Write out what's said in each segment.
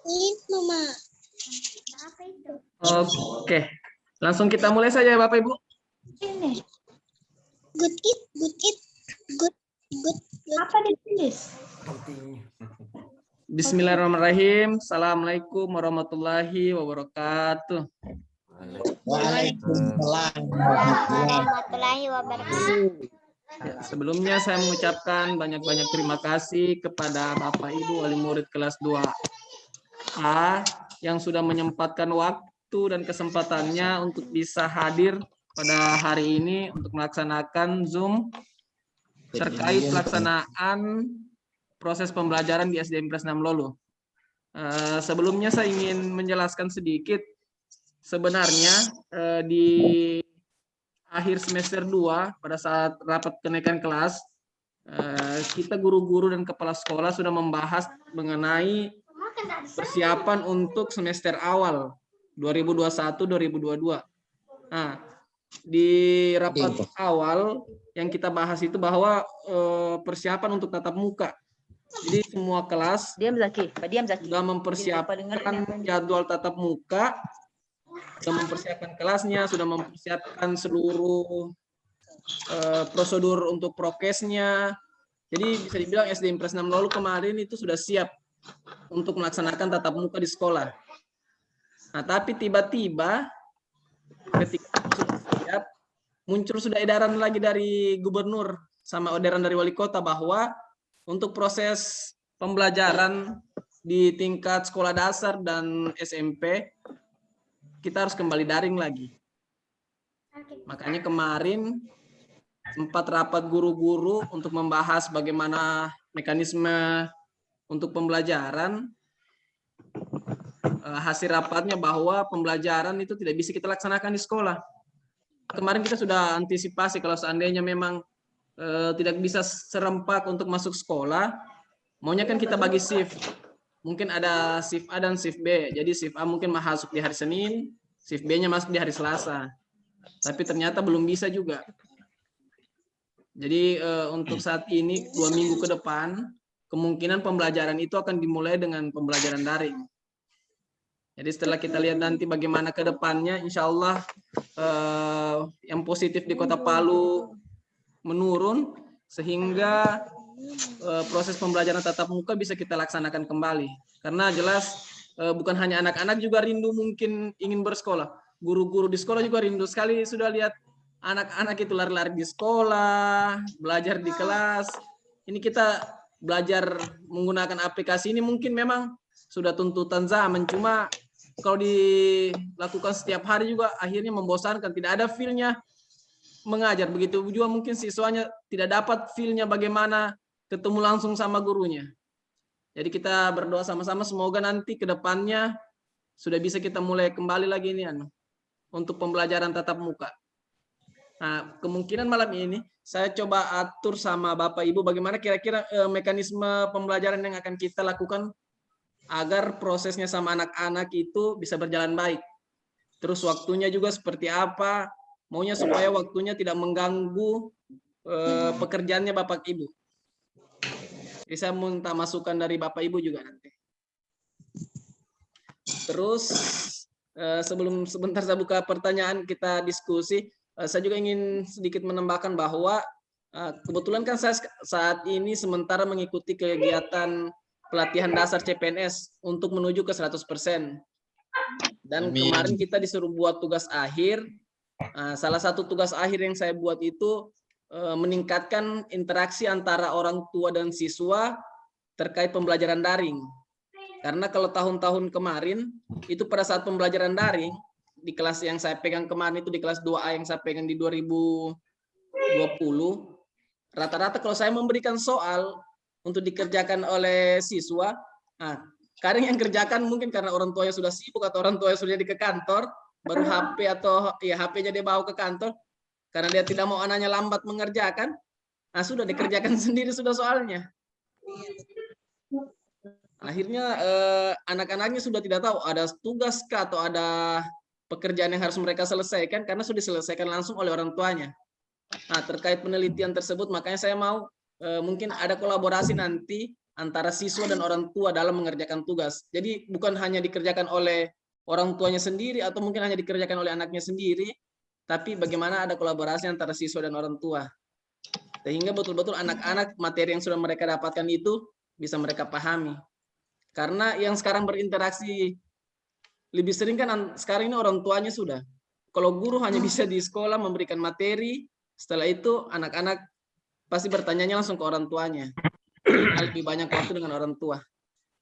Itu, Mak. Oke, langsung kita mulai saja ya Bapak Ibu. Ini. Good it, good it, good. Apa ditulis? Bismillahirrahmanirrahim. Assalamualaikum warahmatullahi wabarakatuh. Waalaikumsalam warahmatullahi wabarakatuh. Ya, sebelumnya saya mengucapkan banyak-banyak terima kasih kepada Bapak Ibu wali murid kelas 2A yang sudah menyempatkan waktu dan kesempatannya untuk bisa hadir pada hari ini untuk melaksanakan Zoom terkait pelaksanaan proses pembelajaran di SD Impres 6 Lolo. Sebelumnya saya ingin menjelaskan sedikit. Sebenarnya di akhir semester 2 pada saat rapat kenaikan kelas, kita guru-guru dan kepala sekolah sudah membahas mengenai persiapan untuk semester awal 2021-2022. Nah, di rapat awal yang kita bahas itu bahwa persiapan untuk tatap muka. Jadi semua kelas sudah mempersiapkan jadwal tatap muka, sudah mempersiapkan kelasnya, sudah mempersiapkan seluruh prosedur untuk prokesnya. Jadi bisa dibilang SD Impres 6 Lolo kemarin itu sudah siap untuk melaksanakan tatap muka di sekolah. Nah, tapi tiba-tiba ketika sudah siap, muncul sudah edaran lagi dari gubernur sama edaran dari wali kota bahwa untuk proses pembelajaran di tingkat sekolah dasar dan SMP kita harus kembali daring lagi. Makanya kemarin sempat rapat guru-guru untuk membahas bagaimana mekanisme untuk pembelajaran. Hasil rapatnya bahwa pembelajaran itu tidak bisa kita laksanakan di sekolah. Kemarin kita sudah antisipasi kalau seandainya memang tidak bisa serempak untuk masuk sekolah, maunya kan kita bagi shift. Mungkin ada shift A dan shift B. Jadi shift A mungkin masuk di hari Senin, shift B-nya masuk di hari Selasa. Tapi ternyata belum bisa juga. Jadi untuk saat ini 2 minggu ke depan, kemungkinan pembelajaran itu akan dimulai dengan pembelajaran daring. Jadi setelah kita lihat nanti bagaimana ke depannya, insya Allah yang positif di Kota Palu menurun sehingga proses pembelajaran tatap muka bisa kita laksanakan kembali. Karena jelas bukan hanya anak-anak juga rindu mungkin ingin bersekolah. Guru-guru di sekolah juga rindu sekali sudah lihat anak-anak itu lari-lari di sekolah, belajar di kelas. Ini kita belajar menggunakan aplikasi ini mungkin memang sudah tuntutan zaman. Cuma kalau dilakukan setiap hari juga akhirnya membosankan. Tidak ada feel-nya mengajar. Begitu juga mungkin siswanya tidak dapat feel-nya bagaimana ketemu langsung sama gurunya. Jadi kita berdoa sama-sama semoga nanti ke depannya sudah bisa kita mulai kembali lagi ini untuk pembelajaran tatap muka. Nah, kemungkinan malam ini saya coba atur sama Bapak Ibu bagaimana kira-kira mekanisme pembelajaran yang akan kita lakukan agar prosesnya sama anak-anak itu bisa berjalan baik. Terus waktunya juga seperti apa? Maunya supaya waktunya tidak mengganggu pekerjaannya Bapak Ibu. Jadi saya minta masukan dari Bapak Ibu juga nanti. Terus sebelum sebentar saya buka pertanyaan kita diskusi, saya juga ingin sedikit menambahkan bahwa kebetulan kan saya saat ini sementara mengikuti kegiatan pelatihan dasar CPNS untuk menuju ke 100%. Dan kemarin kita disuruh buat tugas akhir. Salah satu tugas akhir yang saya buat itu meningkatkan interaksi antara orang tua dan siswa terkait pembelajaran daring. Karena kalau tahun-tahun kemarin itu pada saat pembelajaran daring di kelas yang saya pegang kemarin itu di kelas 2A yang saya pegang di 2020, rata-rata kalau saya memberikan soal untuk dikerjakan oleh siswa, kadang yang kerjakan mungkin karena orang tuanya sudah sibuk atau orang tuanya sudah di ke kantor, baru HP atau ya HP-nya dia bawa ke kantor karena dia tidak mau anaknya lambat mengerjakan, sudah dikerjakan sendiri sudah soalnya. Akhirnya anak-anaknya sudah tidak tahu ada tugas kah atau ada pekerjaan yang harus mereka selesaikan karena sudah diselesaikan langsung oleh orang tuanya. Nah, terkait penelitian tersebut makanya saya mau mungkin ada kolaborasi nanti antara siswa dan orang tua dalam mengerjakan tugas. Jadi bukan hanya dikerjakan oleh orang tuanya sendiri atau mungkin hanya dikerjakan oleh anaknya sendiri, tapi bagaimana ada kolaborasi antara siswa dan orang tua. Sehingga betul-betul anak-anak materi yang sudah mereka dapatkan itu bisa mereka pahami. Karena yang sekarang berinteraksi lebih sering kan sekarang ini orang tuanya sudah. Kalau guru hanya bisa di sekolah memberikan materi, setelah itu anak-anak pasti bertanyanya langsung ke orang tuanya. Lebih banyak waktu dengan orang tua.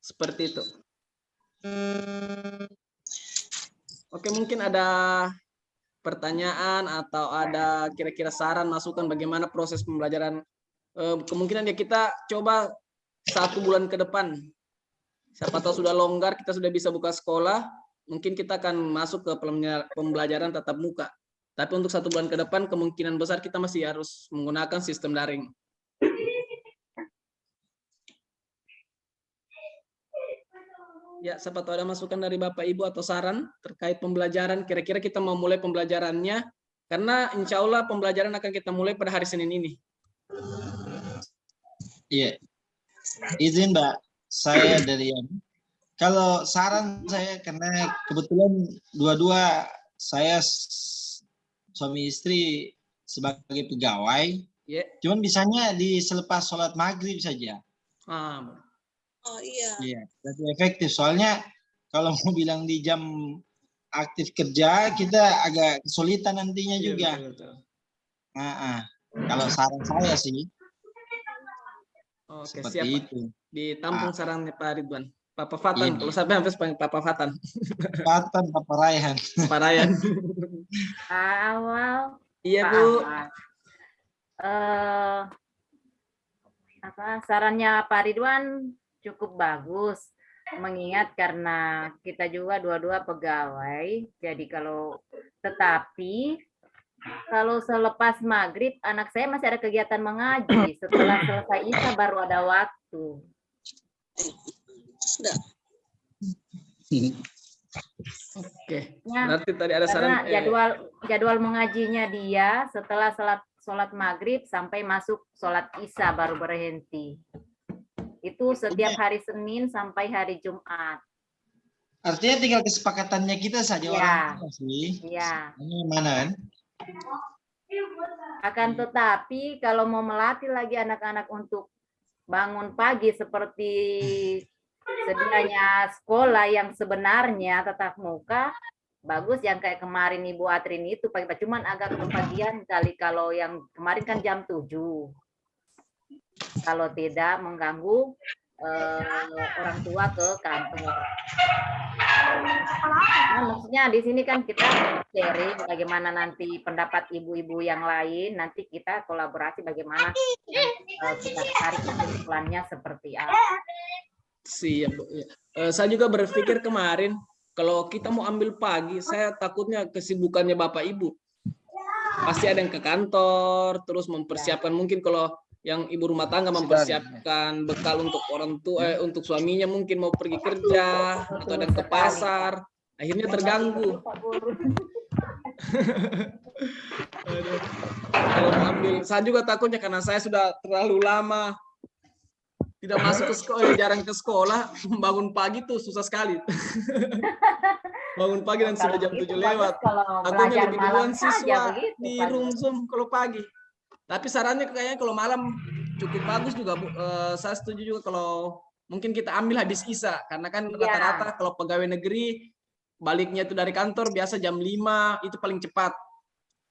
Seperti itu. Oke, mungkin ada pertanyaan atau ada kira-kira saran, masukan bagaimana proses pembelajaran. Kemungkinan ya kita coba 1 bulan ke depan. Siapa tahu sudah longgar, kita sudah bisa buka sekolah, mungkin kita akan masuk ke pembelajaran tatap muka. Tapi untuk 1 bulan ke depan, kemungkinan besar kita masih harus menggunakan sistem daring. Ya, siapa tahu ada masukan dari Bapak Ibu atau saran terkait pembelajaran. Kira-kira kita mau mulai pembelajarannya, karena insya Allah pembelajaran akan kita mulai pada hari Senin ini. Iya, izin Mbak, saya dari kalau saran saya karena kebetulan dua-dua saya suami istri sebagai pegawai, cuman bisanya di selepas sholat maghrib saja. Oh iya. Iya, lebih efektif. Soalnya kalau mau bilang di jam aktif kerja kita agak kesulitan nantinya juga. Betul. Kalau saran saya sih. Oke, seperti siap, itu. Ditampung sarannya Pak Ridwan. Papa Fatan, kalau sampai hampir panggil Papa Fatan. Fatan, Papa Rayhan. Pak Ryan. Awal. Iya Bu. Sarannya Pak Ridwan cukup bagus, mengingat karena kita juga dua-dua pegawai, jadi tetapi kalau selepas maghrib anak saya masih ada kegiatan mengaji, setelah selesai isya baru ada waktu. Sudah. Oke. Berarti tadi ada saran. Jadwal mengajinya dia setelah sholat maghrib sampai masuk sholat isya baru berhenti. Itu setiap hari Senin sampai hari Jumat. Artinya tinggal kesepakatannya kita saja orang tua sih. Iya. Ini mana kan? Akan tetapi kalau mau melatih lagi anak-anak untuk bangun pagi seperti sedianya sekolah yang sebenarnya tatap muka, bagus yang kayak kemarin Ibu Atrin itu pagi-pagi, cuman agak kepagian kali kalau yang kemarin kan jam 7. Kalau tidak mengganggu orang tua ke kantor. Nah, maksudnya di sini kan kita sharing bagaimana nanti pendapat ibu-ibu yang lain, nanti kita kolaborasi bagaimana kita tarik kesimpulannya seperti apa. Siap Bu. Saya juga berpikir kemarin kalau kita mau ambil pagi, saya takutnya kesibukannya Bapak Ibu. Pasti ada yang ke kantor, terus mempersiapkan mungkin kalau yang ibu rumah tangga mempersiapkan bekal untuk orang tua, untuk suaminya mungkin mau pergi kerja atau ada ke pasar, akhirnya terganggu. Kalau ambil, saya juga takutnya karena saya sudah terlalu lama tidak masuk ke sekolah, jarang ke sekolah, bangun pagi tuh susah sekali. Bangun pagi dan sudah jam 7 lewat. Akunya lebih duluan siswa di room Zoom kalau pagi. Tapi sarannya kayaknya kalau malam cukup bagus juga Bu. Saya setuju juga kalau mungkin kita ambil habis isya, karena kan rata-rata kalau pegawai negeri baliknya itu dari kantor biasa jam 5 itu paling cepat.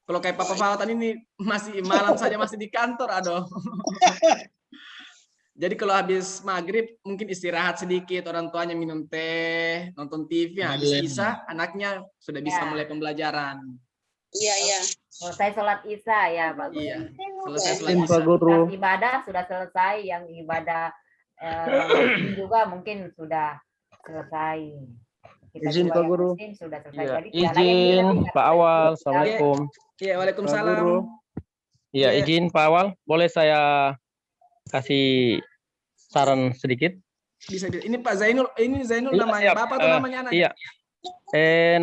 Kalau kayak Papa Fawatan ini masih malam saja masih di kantor, aduh. Jadi kalau habis maghrib mungkin istirahat sedikit, orang tuanya minum teh, nonton TV, habis isya anaknya sudah bisa mulai pembelajaran. Iya. Selesai sholat isya ya Pak Guru. Iya, selesai sholat isya. Ibadah sudah selesai, yang ibadah juga mungkin sudah selesai. Kita izin Pak Guru. Sudah selesai. Ya, Jadi, izin Pak Awal, Assalamualaikum. Iya, waalaikumsalam. Iya, izin Pak Awal, boleh saya kasih saran sedikit? Bisa. Ini Pak Zainul, ini Zainul namanya. Bapak atau namanya anak? Iya.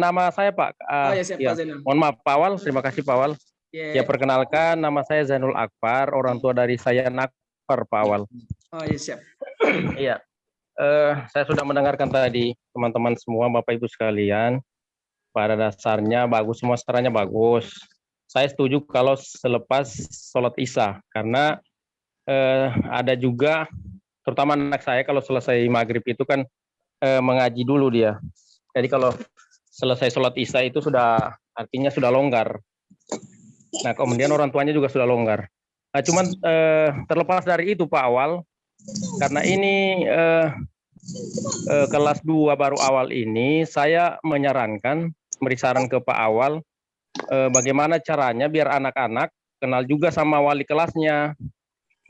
Nama saya Pak. Oh ya, siap Pak Zainul. Mohon maaf Pak Awal, terima kasih Pak Awal. Ya, perkenalkan nama saya Zainul Akbar, orang tua dari saya Nakfar Pak Awal. Oh ya, siap. Iya, saya sudah mendengarkan tadi teman-teman semua, Bapak Ibu sekalian. Pada dasarnya bagus, semua sarannya bagus. Saya setuju kalau selepas sholat Isya, karena ada juga, terutama anak saya kalau selesai maghrib itu kan mengaji dulu dia. Jadi kalau selesai sholat Isya itu sudah artinya sudah longgar. Nah, kemudian orang tuanya juga sudah longgar. Nah, cuman terlepas dari itu Pak Awal, karena ini kelas 2 baru awal ini, saya menyarankan, beri saran ke Pak Awal, bagaimana caranya biar anak-anak kenal juga sama wali kelasnya.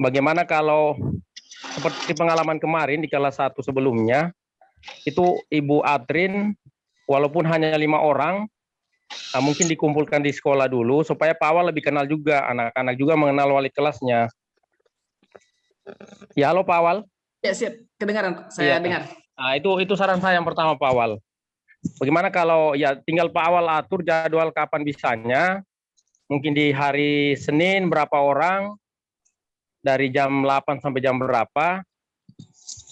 Bagaimana kalau seperti pengalaman kemarin di kelas 1 sebelumnya, itu Ibu Adrin, walaupun hanya 5 orang, mungkin dikumpulkan di sekolah dulu, supaya Pak Awal lebih kenal juga, anak-anak juga mengenal wali kelasnya. Ya, halo Pak Awal. Ya, siap. Kedengaran, saya Iya. dengar. Nah, itu saran saya yang pertama Pak Awal. Bagaimana kalau ya tinggal Pak Awal atur jadwal kapan bisanya, mungkin di hari Senin berapa orang, dari jam 8 sampai jam berapa,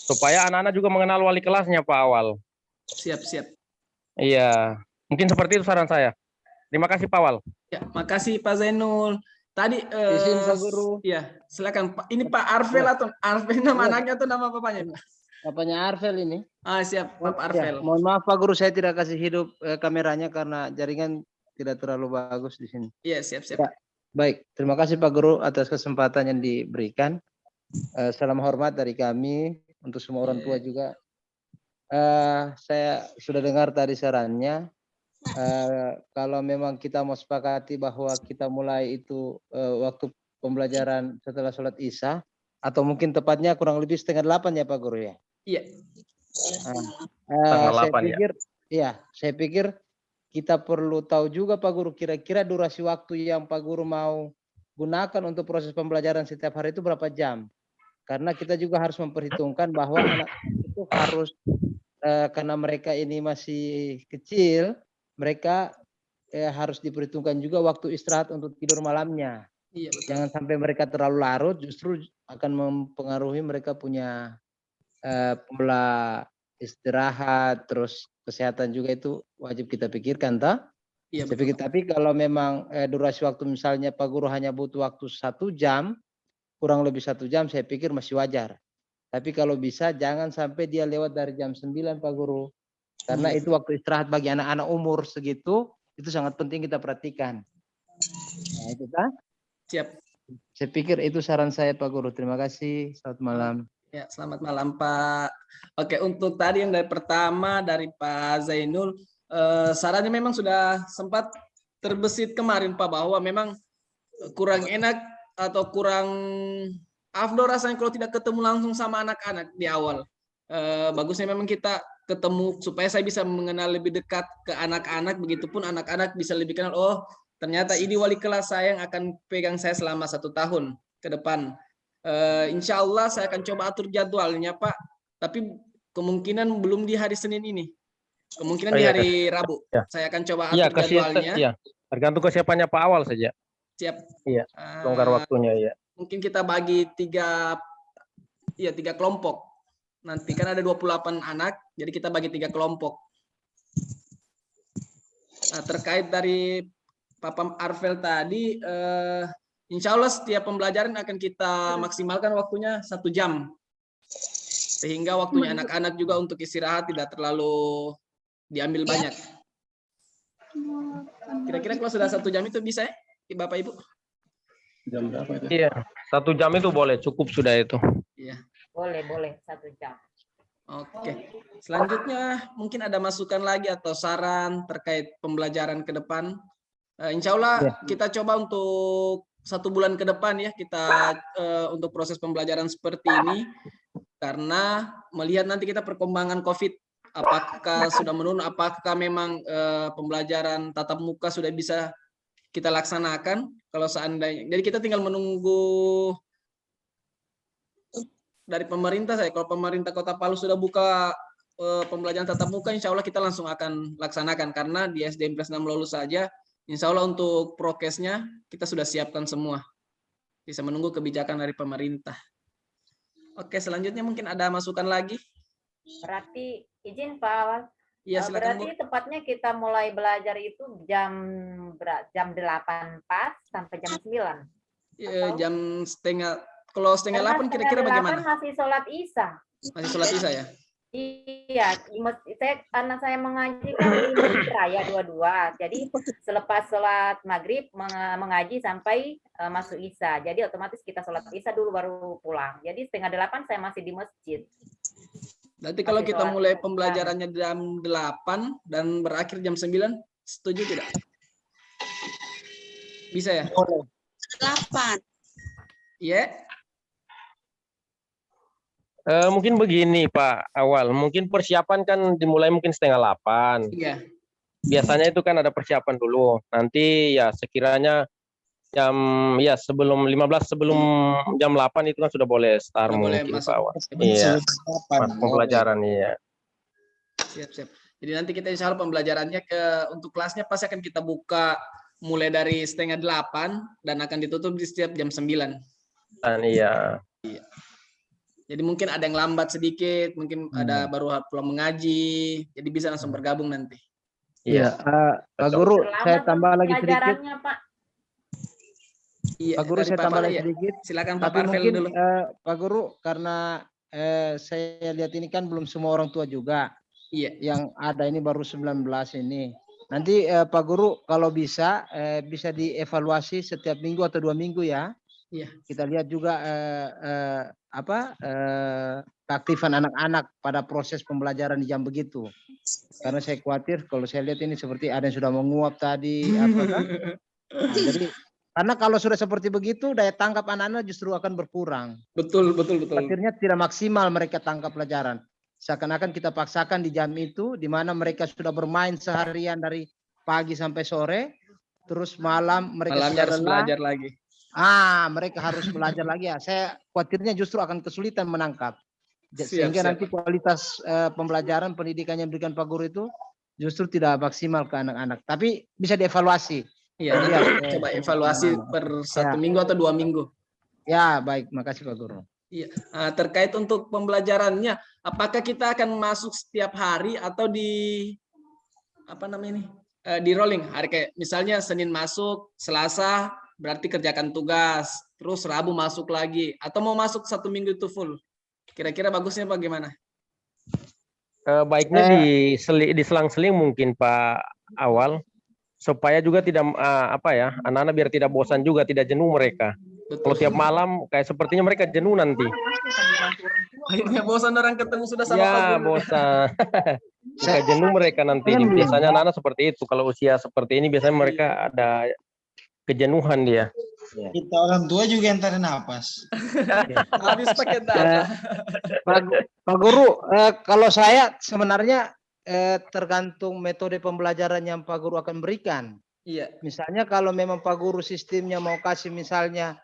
supaya anak-anak juga mengenal wali kelasnya Pak Awal. Siap, siap. Iya, mungkin seperti itu saran saya. Terima kasih Pak Awal. Ya, makasih Pak Zainul. Tadi Izin Pak Guru. ya, silakan Pak. Ini Pak Arvel atau Arvel nama Ya. anaknya atau nama bapaknya? Apanya Arvel ini? Ah, siap, Pak Ya, Arvel. mohon maaf Pak Guru, saya tidak kasih hidup kameranya karena jaringan tidak terlalu bagus di sini. Iya, siap, siap. Ya. Baik, terima kasih Pak Guru atas kesempatan yang diberikan. Salam hormat dari kami untuk semua orang tua juga. Saya sudah dengar tadi sarannya. Kalau memang kita mau sepakati bahwa kita mulai itu waktu pembelajaran setelah sholat Isya, atau mungkin tepatnya kurang lebih 7:30 ya Pak Guru ya. Iya. Setengah Saya 8 ya. pikir, ya, saya pikir kita perlu tahu juga Pak Guru, kira-kira durasi waktu yang Pak Guru mau gunakan untuk proses pembelajaran setiap hari itu berapa jam? Karena kita juga harus memperhitungkan bahwa anak itu harus, karena mereka ini masih kecil, mereka harus diperhitungkan juga waktu istirahat untuk tidur malamnya. Iya, betul. Jangan sampai mereka terlalu larut, justru akan mempengaruhi mereka punya pola istirahat, terus kesehatan juga itu wajib kita pikirkan, tak? Iya, Saya betul. pikir, tapi kalau memang durasi waktu misalnya Pak Guru hanya butuh waktu 1 jam, kurang lebih 1 jam, saya pikir masih wajar. Tapi kalau bisa jangan sampai dia lewat dari jam 9 Pak Guru. Karena itu waktu istirahat bagi anak-anak umur segitu, itu sangat penting kita perhatikan. Nah, itu kan? Siap. Saya pikir itu saran saya Pak Guru. Terima kasih. Selamat malam. Ya, selamat malam Pak. Oke, untuk tadi yang dari pertama dari Pak Zainul, sarannya memang sudah sempat terbesit kemarin Pak, bahwa memang kurang enak atau kurang afdol rasanya kalau tidak ketemu langsung sama anak-anak di awal. Bagusnya memang kita ketemu supaya saya bisa mengenal lebih dekat ke anak-anak, begitupun anak-anak bisa lebih kenal, oh ternyata ini wali kelas saya yang akan pegang saya selama 1 tahun ke depan. Insya Allah saya akan coba atur jadwalnya Pak, tapi kemungkinan belum di hari Senin ini, kemungkinan di hari Rabu. Ya. Saya akan coba atur jadwalnya. Iya, tergantung kesiapannya Pak Awal saja. Siap. Iya, longgar waktunya ya. Mungkin kita bagi 3 kelompok. Nanti kan ada 28 anak, jadi kita bagi 3 kelompok. Nah, terkait dari Pak Arvel tadi, insya Allah setiap pembelajaran akan kita maksimalkan waktunya 1 jam. Sehingga waktunya anak-anak juga untuk istirahat tidak terlalu diambil banyak. Kira-kira kalau sudah 1 jam itu bisa ya, Bapak Ibu? Jam berapa itu? Iya, 1 jam itu boleh, cukup sudah itu. Iya. Boleh 1 jam. Oke. Selanjutnya mungkin ada masukan lagi atau saran terkait pembelajaran ke depan. Insya Allah kita coba untuk 1 bulan ke depan ya, kita untuk proses pembelajaran seperti ini, karena melihat nanti kita perkembangan COVID, apakah sudah menurun, apakah memang pembelajaran tatap muka sudah bisa kita laksanakan. Kalau seandainya, jadi kita tinggal menunggu dari pemerintah. Kalau pemerintah Kota Palu sudah buka pembelajaran tatap muka, insya Allah kita langsung akan laksanakan, karena di SDM Plus 6 lulus saja, insya Allah untuk prokesnya kita sudah siapkan semua. Bisa menunggu kebijakan dari pemerintah. Oke, selanjutnya mungkin ada masukan lagi? Berarti izin Pak Awal. Iya, silakan Bu. Berarti tepatnya kita mulai belajar itu jam 8 pas sampai jam 9. Jam setengah, kalau setengah Karena 8 kira-kira setengah bagaimana? 8 masih sholat Isya. Masih sholat Isya ya? Iya, karena saya mengaji kan di Masjid Raya dua-dua. Jadi selepas sholat maghrib mengaji sampai masuk Isya. Jadi otomatis kita sholat Isya dulu baru pulang. Jadi setengah 8 saya masih di masjid. Berarti kalau Masih kita sholat mulai Isya. pembelajarannya jam 8 dan berakhir jam 9, setuju tidak? Bisa ya? 8. Iya. Mungkin begini Pak Awal, mungkin persiapan kan dimulai mungkin setengah 8. Iya. Biasanya itu kan ada persiapan dulu. Nanti ya sekiranya jam ya sebelum jam 8 itu kan sudah boleh start Sudah boleh mungkin masuk. Pak Awal. Sebelum Iya, kapan? masuk pembelajaran iya. Siap. Jadi nanti kita insya Allah pembelajarannya untuk kelasnya pasti akan kita buka mulai dari setengah 8 dan akan ditutup di setiap jam 9. Dan iya. Jadi mungkin ada yang lambat sedikit, mungkin ada baru pulang mengaji, jadi bisa langsung bergabung nanti. Iya. Pak Guru, Selama saya tambah lagi sedikit. pelajarannya, Pak. Iya, Pak Guru, dari saya Pak tambah Farel, lagi ya. sedikit. Silakan Pak Tapi Parvel mungkin dulu. Pak Guru, karena saya lihat ini kan belum semua orang tua juga. Iya. Yang ada ini baru 19 ini. Nanti Pak Guru kalau bisa dievaluasi setiap minggu atau 2 minggu ya. Iya. Kita lihat juga keaktifan anak-anak pada proses pembelajaran di jam begitu. Karena saya khawatir kalau saya lihat ini seperti ada yang sudah menguap tadi. Apakah? Nah, jadi karena kalau sudah seperti begitu daya tangkap anak-anak justru akan berkurang. Betul. Akhirnya tidak maksimal mereka tangkap pelajaran. Seakan-akan kita paksakan di jam itu, di mana mereka sudah bermain seharian dari pagi sampai sore, terus malam mereka Malamnya sudah harus lelah. belajar lagi. Mereka harus belajar lagi ya. Saya khawatirnya justru akan kesulitan menangkap. Sehingga Siap. nanti kualitas pembelajaran pendidikan yang diberikan Pak Guru itu justru tidak maksimal ke anak-anak. Tapi bisa dievaluasi. Iya, nanti Lihat, coba evaluasi per 1 minggu atau 2 minggu. Ya, baik. Makasih Pak Guru. Iya. Terkait untuk pembelajarannya, apakah kita akan masuk setiap hari atau di di rolling hari, kayak misalnya Senin masuk, Selasa berarti kerjakan tugas, terus Rabu masuk lagi, atau mau masuk 1 minggu itu full? Kira-kira bagusnya bagaimana? Baiknya diselang-seling mungkin Pak Awal, supaya juga tidak anak-anak biar tidak bosan juga, tidak jenuh mereka. Kalau tiap malam kayak sepertinya mereka jenuh nanti. Akhirnya bosan orang ketemu sudah sama Pak Ya Guru. bosan. Suka jenuh mereka nanti. Biasanya anak-anak seperti itu. Kalau usia seperti ini biasanya mereka ada kejenuhan dia. Kita orang tua juga yang tarik napas. Habis pakai data. Pak Guru, kalau saya sebenarnya tergantung metode pembelajaran yang Pak Guru akan berikan. Iya. Misalnya kalau memang Pak Guru sistemnya mau kasih misalnya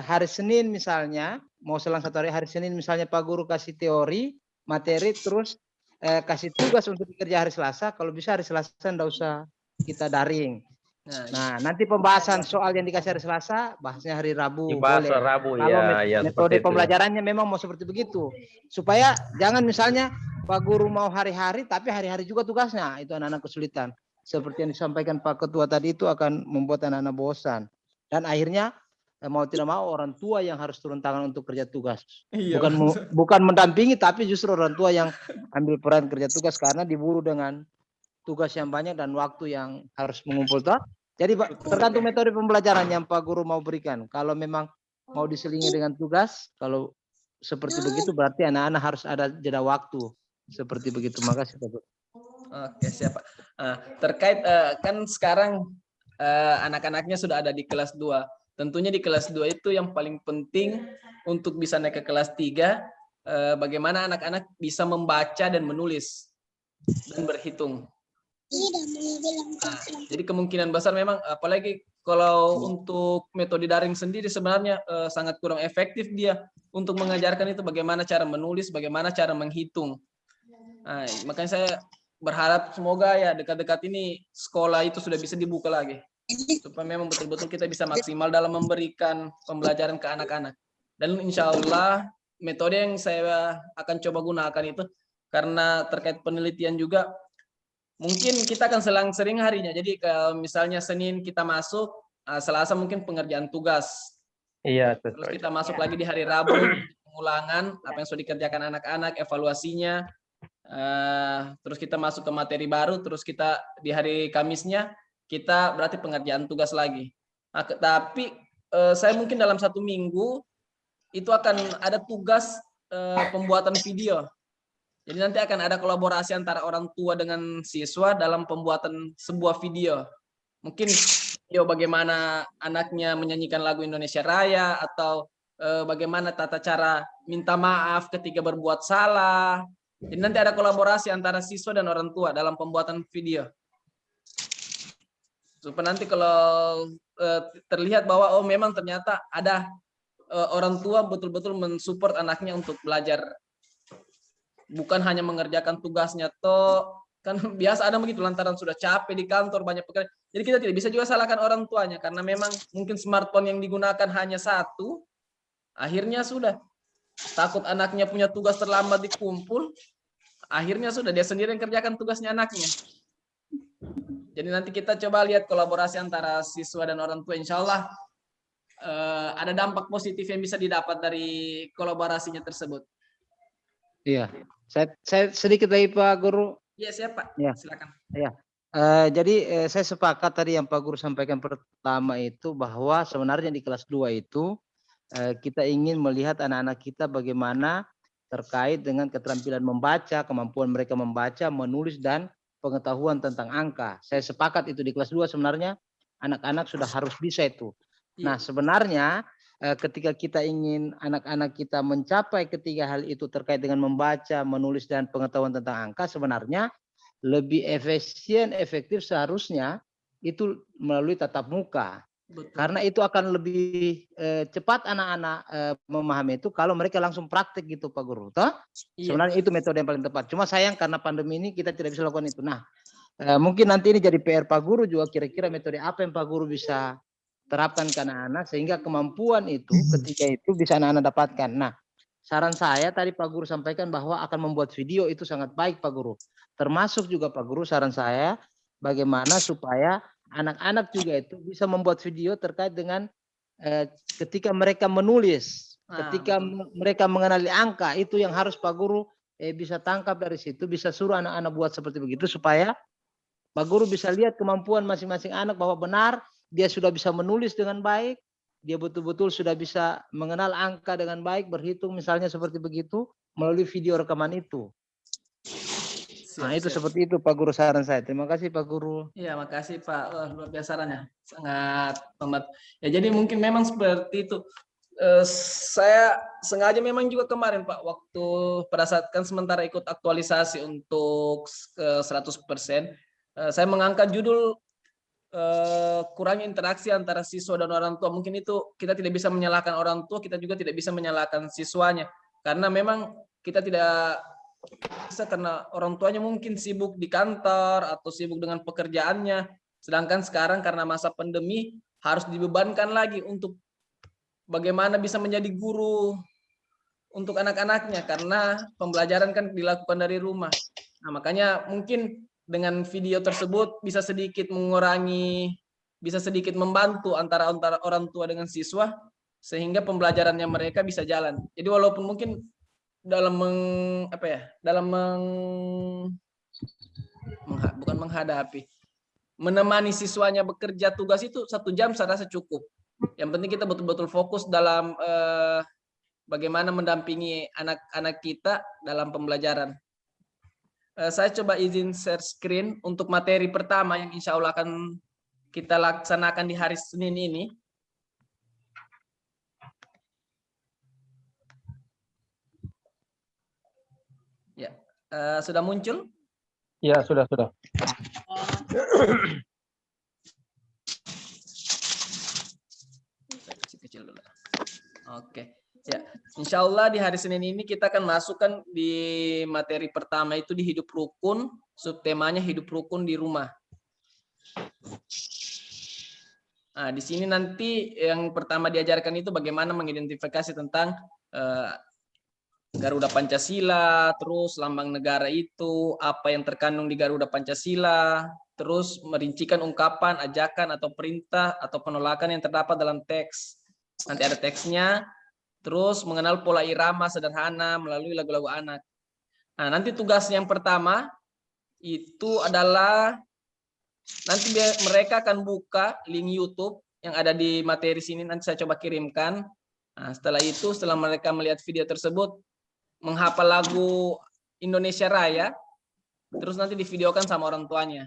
hari Senin misalnya, mau selang 1 hari Senin misalnya Pak Guru kasih teori, materi, terus kasih tugas untuk dikerja hari Selasa, kalau bisa hari Selasa enggak usah kita daring. Nah, nanti pembahasan soal yang dikasih hari Selasa, bahasnya hari Rabu. Dibahas boleh. Rabu Kalau ya metode seperti pembelajarannya memang mau seperti begitu. Supaya jangan misalnya Pak Guru mau hari-hari, tapi hari-hari juga tugasnya. Itu anak-anak kesulitan. Seperti yang disampaikan Pak Ketua tadi itu akan membuat anak-anak bosan. Dan akhirnya mau tidak mau orang tua yang harus turun tangan untuk kerja tugas. Iya. Bukan mendampingi, tapi justru orang tua yang ambil peran kerja tugas karena diburu dengan tugas yang banyak dan waktu yang harus mengumpul. Jadi Pak, tergantung metode pembelajaran yang Pak Guru mau berikan. Kalau memang mau diselingi dengan tugas, kalau seperti begitu berarti anak-anak harus ada jeda waktu. Seperti begitu. Makasih Pak Guru. Oke, siap Pak. Terkait kan sekarang anak-anaknya sudah ada di kelas 2. Tentunya di kelas 2 itu yang paling penting untuk bisa naik ke kelas 3, bagaimana anak-anak bisa membaca dan menulis dan berhitung. Jadi kemungkinan besar memang, apalagi kalau untuk metode daring sendiri sebenarnya sangat kurang efektif dia untuk mengajarkan itu bagaimana cara menulis, bagaimana cara menghitung. Makanya saya berharap semoga ya dekat-dekat ini sekolah itu sudah bisa dibuka lagi, supaya memang betul-betul kita bisa maksimal dalam memberikan pembelajaran ke anak-anak. Dan insya Allah metode yang saya akan coba gunakan itu karena terkait penelitian juga. Mungkin kita akan selang-sering harinya. Jadi kalau misalnya Senin kita masuk, Selasa mungkin pengerjaan tugas. Iya, Terus sesuai. kita masuk lagi di hari Rabu, pengulangan apa yang sudah dikerjakan anak-anak, evaluasinya. Terus kita masuk ke materi baru, terus kita di hari Kamisnya kita berarti pengerjaan tugas lagi. Nah, tapi saya mungkin dalam 1 minggu itu akan ada tugas pembuatan video. Jadi nanti akan ada kolaborasi antara orang tua dengan siswa dalam pembuatan sebuah video. Mungkin video bagaimana anaknya menyanyikan lagu Indonesia Raya, atau bagaimana tata cara minta maaf ketika berbuat salah. Jadi nanti ada kolaborasi antara siswa dan orang tua dalam pembuatan video. Supaya nanti kalau terlihat bahwa oh memang ternyata ada orang tua betul-betul mensupport anaknya untuk belajar. Bukan hanya mengerjakan tugasnya toh, kan biasa ada begitu lantaran sudah capek di kantor banyak pekerjaan. Jadi kita tidak bisa juga salahkan orang tuanya karena memang mungkin smartphone yang digunakan hanya 1, akhirnya sudah takut anaknya punya tugas terlambat dikumpul, akhirnya sudah dia sendiri yang kerjakan tugasnya anaknya. Jadi nanti kita coba lihat kolaborasi antara siswa dan orang tua, insya Allah ada dampak positif yang bisa didapat dari kolaborasinya tersebut. Iya, saya sedikit lagi Pak Guru. Iya siap Pak, Ya. silakan. Jadi saya sepakat tadi yang Pak Guru sampaikan pertama itu, bahwa sebenarnya di kelas 2 itu kita ingin melihat anak-anak kita bagaimana terkait dengan keterampilan membaca, kemampuan mereka membaca, menulis, dan pengetahuan tentang angka. Saya sepakat itu di kelas 2 sebenarnya anak-anak sudah harus bisa itu. Nah sebenarnya ketika kita ingin anak-anak kita mencapai ketiga hal itu terkait dengan membaca, menulis, dan pengetahuan tentang angka, sebenarnya lebih efektif seharusnya itu melalui tatap muka. Betul. Karena itu akan lebih cepat anak-anak memahami itu kalau mereka langsung praktik gitu Pak Guru. Toh? Iya. Sebenarnya itu metode yang paling tepat. Cuma sayang karena pandemi ini kita tidak bisa lakukan itu. Nah mungkin nanti ini jadi PR Pak Guru juga, kira-kira metode apa yang Pak Guru bisa terapkan ke anak-anak sehingga kemampuan itu ketika itu bisa anak-anak dapatkan. Nah, saran saya tadi Pak Guru sampaikan bahwa akan membuat video itu sangat baik Pak Guru. Termasuk juga Pak Guru saran saya bagaimana supaya anak-anak juga itu bisa membuat video terkait dengan ketika mereka menulis, ketika mereka mengenali angka, itu yang harus Pak Guru bisa tangkap dari situ, bisa suruh anak-anak buat seperti begitu supaya Pak Guru bisa lihat kemampuan masing-masing anak bahwa benar dia sudah bisa menulis dengan baik, dia betul-betul sudah bisa mengenal angka dengan baik, berhitung misalnya seperti begitu melalui video rekaman itu. Nah itu seperti itu Pak Guru saran saya. Terima kasih Pak Guru. Iya makasih Pak, wah, luar biasa sarannya, sangat membantu. Ya jadi mungkin memang seperti itu. Saya sengaja memang juga kemarin Pak, waktu pada saat kan sementara ikut aktualisasi untuk 100%, saya mengangkat judul kurangnya interaksi antara siswa dan orang tua. Mungkin itu kita tidak bisa menyalahkan orang tua, kita juga tidak bisa menyalahkan siswanya. Karena memang kita tidak bisa, karena orang tuanya mungkin sibuk di kantor atau sibuk dengan pekerjaannya. Sedangkan sekarang karena masa pandemi harus dibebankan lagi untuk bagaimana bisa menjadi guru untuk anak-anaknya karena pembelajaran kan dilakukan dari rumah. Nah, makanya mungkin dengan video tersebut bisa sedikit mengurangi, bisa sedikit membantu antara orang tua dengan siswa sehingga pembelajarannya mereka bisa jalan. Jadi walaupun mungkin dalam bukan menghadapi, menemani siswanya bekerja tugas itu 1 jam saya rasa cukup. Yang penting kita betul-betul fokus dalam bagaimana mendampingi anak-anak kita dalam pembelajaran. Saya coba izin share screen untuk materi pertama yang insya Allah akan kita laksanakan di hari Senin ini. Ya, sudah muncul? Ya, sudah. Kecil dulu. Oke. Ya, insya Allah di hari Senin ini kita akan masukkan di materi pertama itu di hidup rukun, subtemanya hidup rukun di rumah. Nah, di sini nanti yang pertama diajarkan itu bagaimana mengidentifikasi tentang Garuda Pancasila, terus lambang negara itu, apa yang terkandung di Garuda Pancasila, terus merincikan ungkapan, ajakan, atau perintah, atau penolakan yang terdapat dalam teks. Nanti ada teksnya, terus mengenal pola irama sederhana melalui lagu-lagu anak. Nah, nanti tugas yang pertama itu adalah nanti mereka akan buka link YouTube yang ada di materi sini, nanti saya coba kirimkan. Nah, setelah itu, setelah mereka melihat video tersebut, menghafal lagu Indonesia Raya, terus nanti divideokan sama orang tuanya.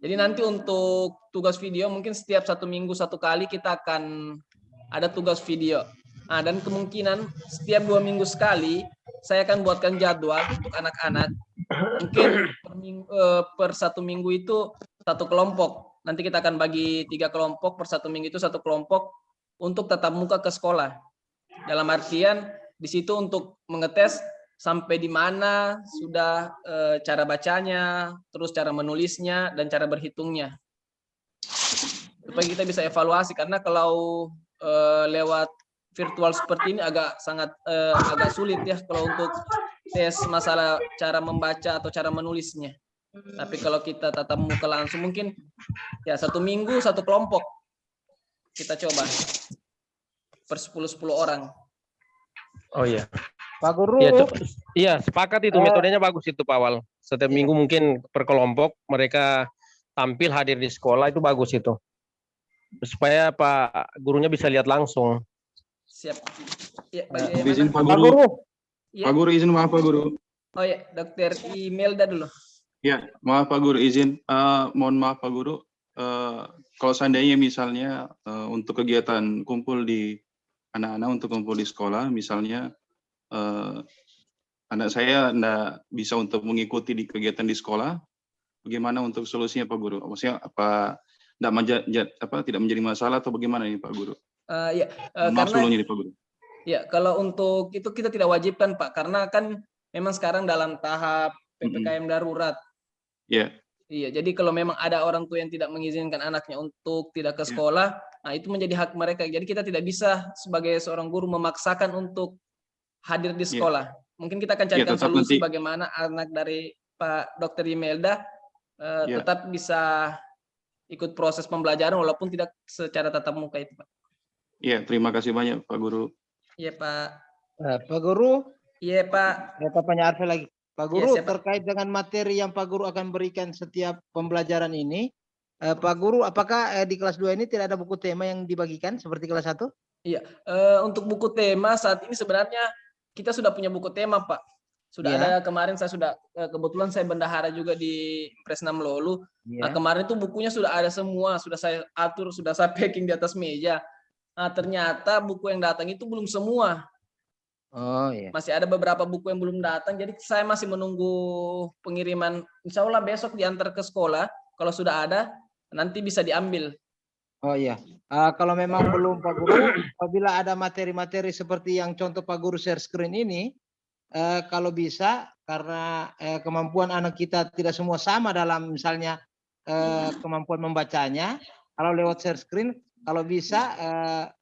Jadi nanti untuk tugas video mungkin setiap 1 minggu 1 kali kita akan ada tugas video. Nah, dan kemungkinan setiap 2 minggu sekali saya akan buatkan jadwal untuk anak-anak. Mungkin per 1 minggu itu 1 kelompok. Nanti kita akan bagi 3 kelompok, per 1 minggu itu 1 kelompok untuk tatap muka ke sekolah. Dalam artian di situ untuk mengetes sampai di mana sudah cara bacanya, terus cara menulisnya, dan cara berhitungnya. Supaya kita bisa evaluasi, karena kalau lewat virtual seperti ini agak sulit ya kalau untuk tes masalah cara membaca atau cara menulisnya. Tapi kalau kita tatap muka langsung mungkin ya 1 minggu 1 kelompok. Kita coba per 10 orang. Oh iya. Pak Guru. Iya, sepakat itu, metodenya bagus itu Pak Wal. Setiap minggu mungkin per kelompok mereka tampil hadir di sekolah, itu bagus itu. Supaya Pak gurunya bisa lihat langsung. Siap. Ya, izin Pak Pak Guru. Guru. Ya. Pak Guru izin, maaf Pak Guru. Oh ya, Dokter Imelda dulu. Ya, maaf Pak Guru, izin. Mohon maaf Pak Guru. Kalau seandainya misalnya untuk kegiatan kumpul di anak-anak untuk kumpul di sekolah, misalnya anak saya tidak bisa untuk mengikuti di kegiatan di sekolah, bagaimana untuk solusinya Pak Guru? Maksudnya apa tidak menjadi masalah atau bagaimana ini Pak Guru? Karena nih, Pak Guru. Ya, kalau untuk itu kita tidak wajibkan Pak, karena kan memang sekarang dalam tahap PPKM darurat. Iya. Iya, jadi kalau memang ada orang tua yang tidak mengizinkan anaknya untuk tidak ke sekolah, nah itu menjadi hak mereka. Jadi kita tidak bisa sebagai seorang guru memaksakan untuk hadir di sekolah. Mungkin kita akan carikan solusi bagaimana anak dari Pak Dr. Imelda tetap bisa ikut proses pembelajaran walaupun tidak secara tatap muka itu, Pak. Iya, terima kasih banyak Pak Guru. Iya, Pak. Pak Guru. Iya, Pak. Papanya Arfe lagi. Pak Guru, Yes, terkait dengan materi yang Pak Guru akan berikan setiap pembelajaran ini, Pak Guru, apakah di kelas 2 ini tidak ada buku tema yang dibagikan seperti kelas 1? Iya, untuk buku tema saat ini sebenarnya kita sudah punya buku tema, Pak. Sudah ada kemarin, saya sudah kebetulan saya bendahara juga di Presnam Lolu. Nah, kemarin itu bukunya sudah ada semua, sudah saya atur, sudah saya packing di atas meja. Nah, ternyata buku yang datang itu belum semua. Oh iya. Masih ada beberapa buku yang belum datang, jadi saya masih menunggu pengiriman. Insya Allah besok diantar ke sekolah. Kalau sudah ada, nanti bisa diambil. Oh iya. Kalau memang belum Pak Guru, apabila ada materi-materi seperti yang contoh Pak Guru share screen ini, kalau bisa, karena kemampuan anak kita tidak semua sama dalam misalnya kemampuan membacanya, kalau lewat share screen, kalau bisa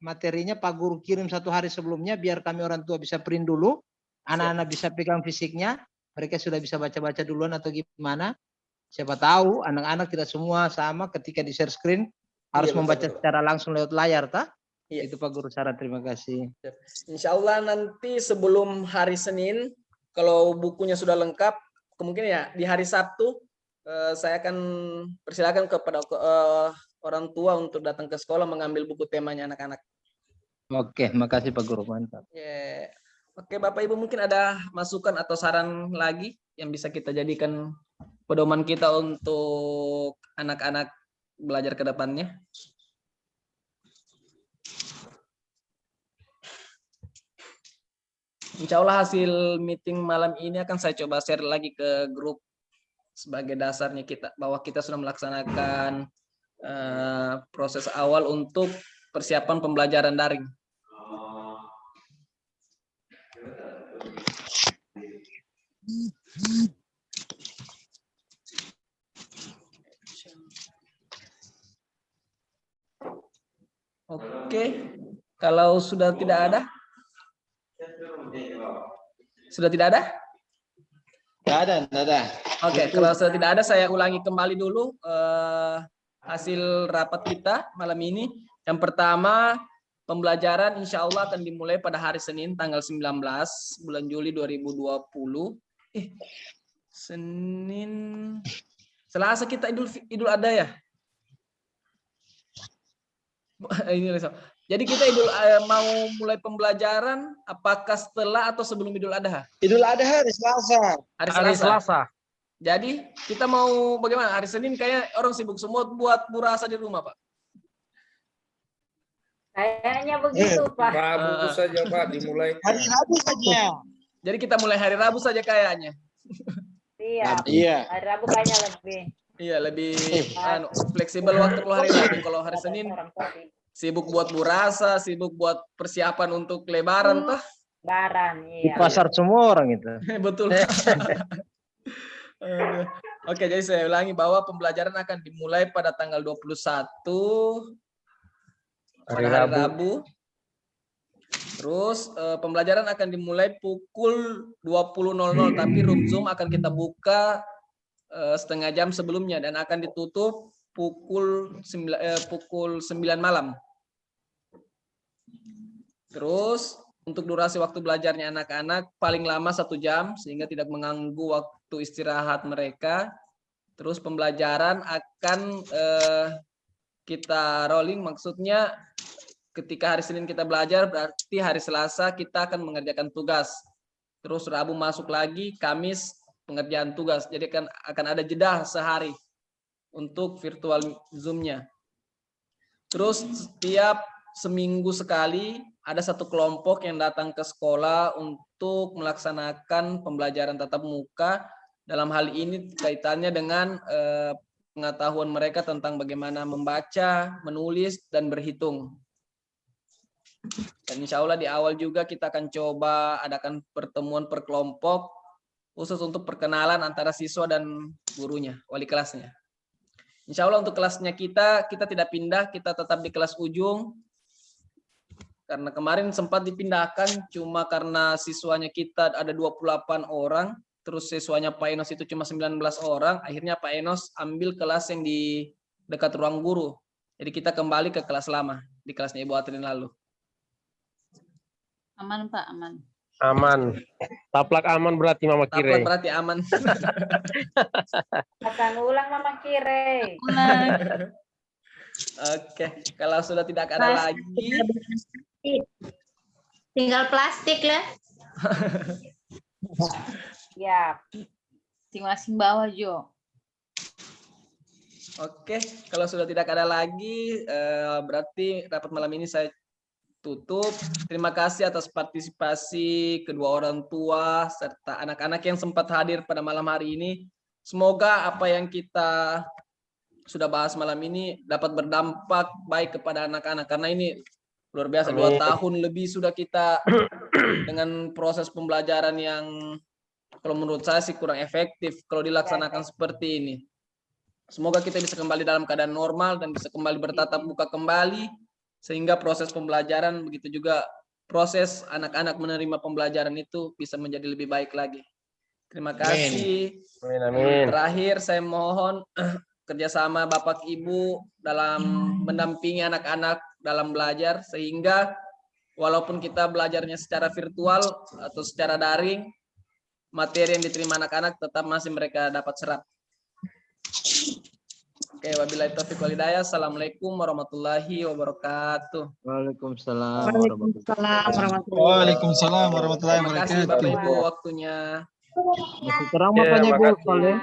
materinya Pak Guru kirim 1 hari sebelumnya biar kami orang tua bisa print dulu, anak-anak bisa pegang fisiknya, mereka sudah bisa baca-baca duluan atau gimana. Siapa tahu anak-anak tidak semua sama ketika di share screen harus membaca secara langsung lewat layar, tak? Iya. Itu Pak Guru saran, terima kasih. Insya Allah nanti sebelum hari Senin, kalau bukunya sudah lengkap, kemungkinan ya di hari Sabtu saya akan persilakan kepada orang tua untuk datang ke sekolah mengambil buku temanya anak-anak. Oke, makasih Pak Guru, mantap. Oke, Bapak Ibu, mungkin ada masukan atau saran lagi yang bisa kita jadikan pedoman kita untuk anak-anak belajar ke depannya. Insya Allah hasil meeting malam ini akan saya coba share lagi ke grup sebagai dasarnya kita bahwa kita sudah melaksanakan proses awal untuk persiapan pembelajaran daring. Oke, kalau sudah tidak ada? Sudah tidak ada? Tidak ada. Oke, kalau sudah tidak ada, saya ulangi kembali dulu hasil rapat kita malam ini. Yang pertama, pembelajaran insya Allah akan dimulai pada hari Senin, tanggal 19 bulan Juli 2020. Senin, Selasa kita Idul Adha ya? Ini jadi kita mau mulai pembelajaran apakah setelah atau sebelum Idul Adha? Idul Adha hari Selasa. Hari Selasa. Jadi kita mau bagaimana? Hari Senin kayak orang sibuk semua buat burasa di rumah, Pak. Kayaknya begitu, Pak. Rabu saja, Pak, dimulai. Hari Rabu saja. Jadi kita mulai hari Rabu saja kayaknya. Iya. Hari Rabu kayaknya lebih. Iya, lebih fleksibel waktu kalau hari Rabu. Kalau hari Senin sibuk buat burasa, sibuk buat persiapan untuk Lebaran, toh. Lebaran, iya. Di pasar semua orang itu. Betul. Oke, jadi saya ulangi bahwa pembelajaran akan dimulai pada tanggal 21 pada hari Rabu. Terus pembelajaran akan dimulai pukul 20.00, tapi room Zoom akan kita buka setengah jam sebelumnya dan akan ditutup pukul 9 malam. Terus untuk durasi waktu belajarnya anak-anak paling lama 1 jam sehingga tidak mengganggu waktu istirahat mereka. Terus pembelajaran akan kita rolling, maksudnya ketika hari Senin kita belajar berarti hari Selasa kita akan mengerjakan tugas. Terus Rabu masuk lagi, Kamis pengerjaan tugas. Jadi akan ada jeda sehari untuk virtual Zoom-nya. Terus setiap seminggu sekali ada satu kelompok yang datang ke sekolah untuk melaksanakan pembelajaran tatap muka. Dalam hal ini kaitannya dengan pengetahuan mereka tentang bagaimana membaca, menulis, dan berhitung. Dan insya Allah di awal juga kita akan coba adakan pertemuan per kelompok khusus untuk perkenalan antara siswa dan gurunya, wali kelasnya. Insya Allah untuk kelasnya kita tidak pindah, kita tetap di kelas ujung. Karena kemarin sempat dipindahkan cuma karena siswanya kita ada 28 orang, terus siswanya Pak Enos itu cuma 19 orang, akhirnya Pak Enos ambil kelas yang di dekat ruang guru. Jadi kita kembali ke kelas lama, di kelasnya Ibu Atrin lalu. Aman, Pak, aman. Aman. Taplak aman berarti Mama Kire. Taplak berarti aman. Akan ulang Mama Kire. Oke, kalau sudah tidak ada lagi. Tinggal plastik lah. Ya. Masing-masing bawah, Jo. Oke, kalau sudah tidak ada lagi, berarti rapat malam ini saya tutup. Terima kasih atas partisipasi kedua orang tua serta anak-anak yang sempat hadir pada malam hari ini. Semoga apa yang kita sudah bahas malam ini dapat berdampak baik kepada anak-anak, karena ini luar biasa. 2 tahun lebih sudah kita dengan proses pembelajaran yang kalau menurut saya sih kurang efektif kalau dilaksanakan seperti ini. Semoga kita bisa kembali dalam keadaan normal dan bisa kembali bertatap muka kembali, sehingga proses pembelajaran begitu juga proses anak-anak menerima pembelajaran itu bisa menjadi lebih baik lagi. Terima kasih. Amin, amin. Terakhir saya mohon kerjasama Bapak Ibu dalam mendampingi anak-anak dalam belajar, sehingga walaupun kita belajarnya secara virtual atau secara daring, materi yang diterima anak-anak tetap masih mereka dapat serap. Oke, wabillahi taufiq wal hidayah. Assalamualaikum warahmatullahi wabarakatuh. Waalaikumsalam. Waalaikumsalam warahmatullahi Terima kasih Bapak wabarakatuh. Ibu waktunya. Masih terang makanya Bu. makasih.